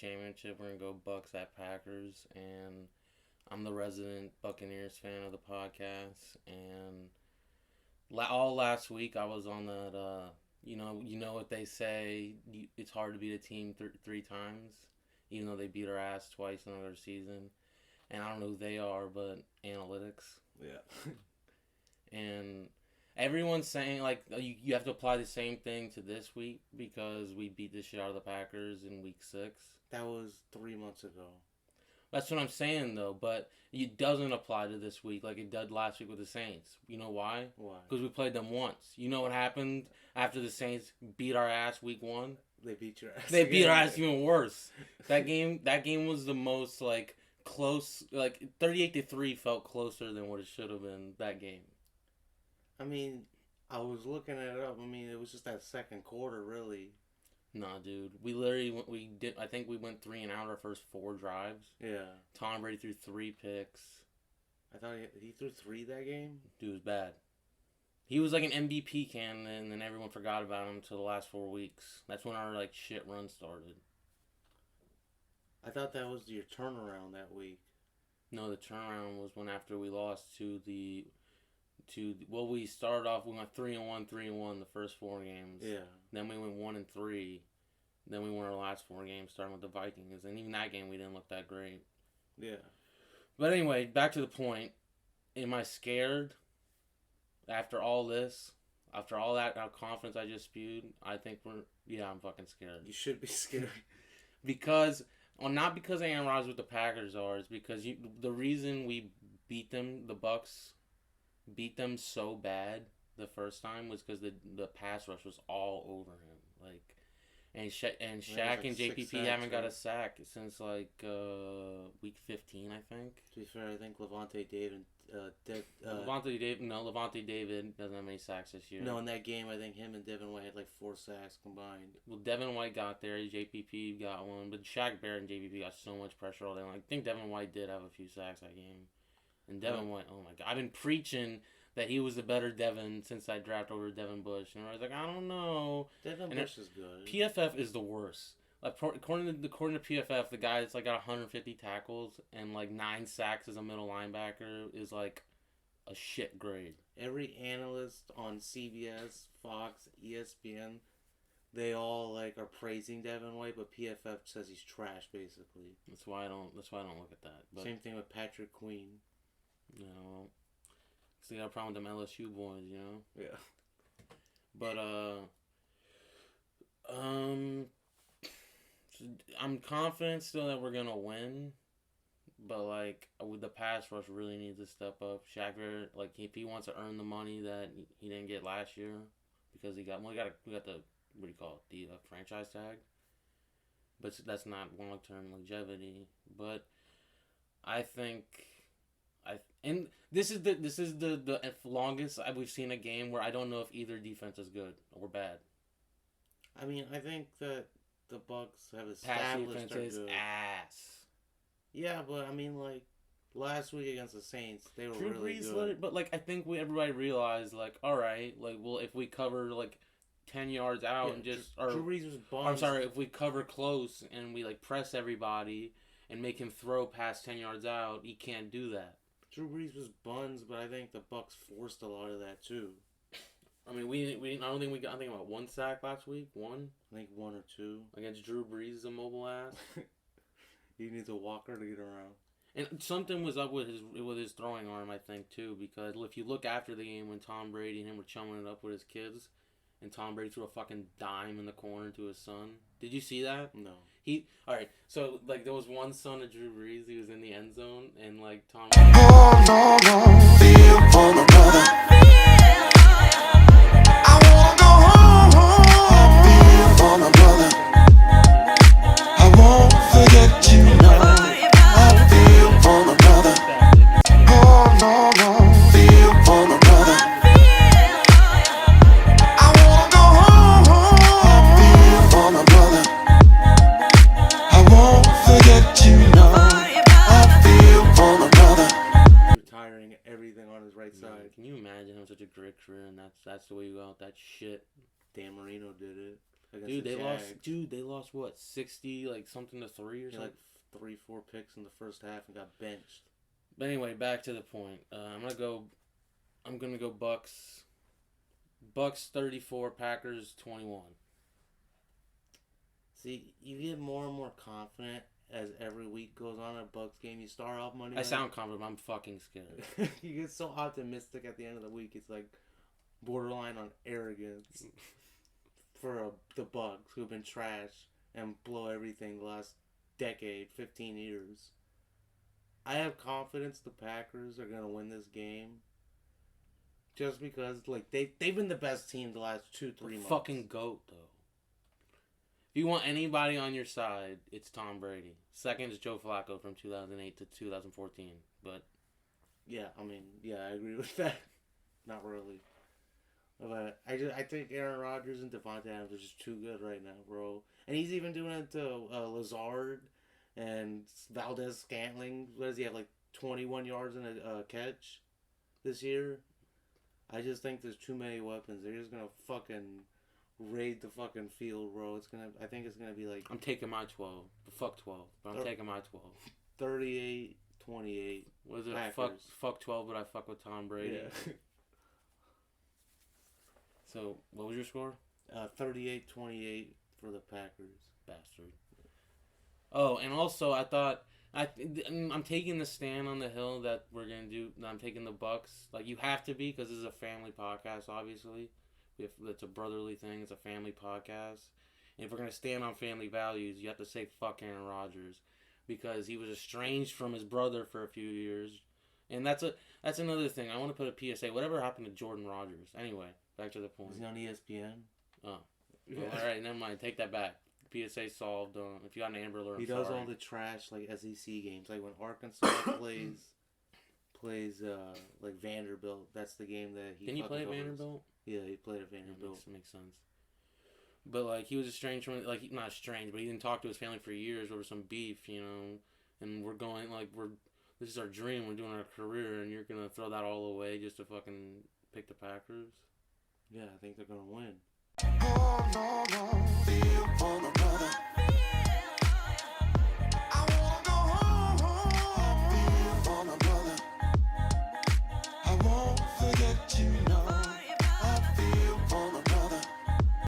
Championship. We're going to go Bucs at Packers. And I'm the resident Buccaneers fan of the podcast. And all last week I was on that, you know what they say, it's hard to beat a team three times, even though they beat our ass twice in another season. And I don't know who they are, but analytics. Yeah. And everyone's saying, like, you have to apply the same thing to this week because we beat the shit out of the Packers in week 6. That was 3 months ago. That's what I'm saying, though, but it doesn't apply to this week like it did last week with the Saints. You know why? Why? Because we played them once. You know what happened after the Saints beat our ass week 1? They beat your ass. They beat our ass even worse. That game was the most, like, close, like, 38-3 felt closer than what it should have been, that game. I mean, I was looking it up. I mean, it was just that second quarter, really. Nah, dude. We literally, I think we went 3 and out our first 4 drives. Yeah. Tom Brady threw 3 picks. I thought he threw 3 that game? Dude was bad. He was like an MVP candidate, and then everyone forgot about him until the last 4 weeks. That's when our, like, shit run started. I thought that was your turnaround that week. No, the turnaround was when after we lost well, we started off, we went 3-1 the first 4 games. Yeah. Then we went 1-3. Then we won our last 4 games, starting with the Vikings. And even that game, we didn't look that great. Yeah. But anyway, back to the point. Am I scared after all this? After all that confidence I just spewed? I think I'm fucking scared. You should be scared. Not because Aaron Rodgers with the Packers are, is because the reason we beat them, the Bucs beat them so bad the first time was because the pass rush was all over him. Like, and Shaq and JPP haven't got a sack since like week 15, I think. To be fair, I think Levante David doesn't have any sacks this year. No, in that game, I think him and Devin White had like 4 sacks combined. Well, Devin White got there, JPP got one, but Shaq Barrett and JPP got so much pressure all day long. I think Devin White did have a few sacks that game. And Devin White, oh my God. I've been preaching that he was the better Devin since I drafted over Devin Bush. And I was like, I don't know. Devin Bush is good. PFF is the worst. Like, according to PFF, the guy that's like got 150 tackles and like 9 sacks as a middle linebacker is like a shit grade. Every analyst on CBS, Fox, ESPN, they all like are praising Devin White, but PFF says he's trash basically. That's why I don't look at that. But same thing with Patrick Queen. You know, cause they got a problem with them LSU boys, you know. Yeah. But I'm confident still that we're gonna win. But like, with the pass rush, really needs to step up. Shaq Barrett, like, if he wants to earn the money that he didn't get last year, because we got the, what do you call it, the franchise tag. But that's not long term longevity. But I think. And this is the longest we've seen a game where I don't know if either defense is good or bad. I mean, I think that the Bucs have established pass defense they're is good. ass. Yeah, but I mean, like last week against the Saints, they were Drew really Brees good. but like I think everybody realized, like, all right, like, well, if we cover like 10 yards out and just Drew Brees was bummed. I'm sorry, if we cover close and we like press everybody and make him throw past 10 yards out, he can't do that. Drew Brees was buns, but I think the Bucs forced a lot of that too. I mean, I don't think we got. I think about 1 sack last week. 1. I think 1 or 2 against Drew Brees, a mobile ass. He needs a walker to get around. And something was up with his throwing arm, I think, too, because if you look after the game when Tom Brady and him were chumming it up with his kids, and Tom Brady threw a fucking dime in the corner to his son. Did you see that? No. Alright, so, like, there was one son of Drew Brees, he was in the end zone, and, like, Tom Oh, no, no, feel for my brother. I wanna go home, feel for my brother. I won't forget you, no. I feel for my brother. Oh, no, no, feel for my brother. I wanna go home, feel for my brother. I won't forget you, no. I feel for my brother. Retiring everything on his right side. Can you imagine having such a great career and that's the way you go out that shit? Dan Marino did it. against Dude, the they Jags. lost. Dude, they lost what 60 like something to 3 or He something. had like 3-4 picks in the first half and got benched. But anyway, back to the point. I'm gonna go Bucs. Bucs 34, Packers 21. See, you get more and more confident as every week goes on at Bucs game. You start off Monday I night. sound confident, but I'm fucking scared. You get so optimistic at the end of the week. It's like borderline on arrogance for the Bucs, who've been trash and blow everything the last decade, 15 years. I have confidence the Packers are gonna win this game. Just because, like, they've been the best team the last 2-3 months. Fucking GOAT, though. If you want anybody on your side, it's Tom Brady. Second is Joe Flacco from 2008 to 2014. But yeah, I mean, yeah, I agree with that. Not really. But I think Aaron Rodgers and Devontae Adams are just too good right now, bro. And he's even doing it to Lazard and Valdez Scantling. What does he have, like 21 yards in a catch this year? I just think there's too many weapons. They're just gonna fucking raid the fucking field, bro. I think it's gonna be like I'm taking my 12. Fuck 12. But I'm taking my 12. 38-28. What is it? Packers. Fuck 12, but I fuck with Tom Brady. Yeah. So, what was your score? 38-28 for the Packers. Bastard. Oh, and also I'm taking the stand on the hill that we're gonna do. I'm taking the Bucs. Like, you have to be, because this is a family podcast. Obviously, it's a brotherly thing. It's a family podcast. And if we're gonna stand on family values, you have to say fuck Aaron Rodgers, because he was estranged from his brother for a few years. And that's another thing. I want to put a PSA. Whatever happened to Jordan Rodgers? Anyway, back to the point. Is he on ESPN? Oh. Well, all right, never mind. Take that back. PSA solved. If you got an Amber Alert, He does all the trash like SEC games. Like when Arkansas plays like Vanderbilt. That's the game that he. Didn't you play at covers. Vanderbilt? Yeah, he played at Vanderbilt. Yeah, makes sense. But like, he was estranged from, like, not estranged, but he didn't talk to his family for years over some beef, you know. And we're going like this is our dream. We're doing our career, and you're gonna throw that all away just to fucking pick the Packers. Yeah, I think they're gonna win. Oh, no, no.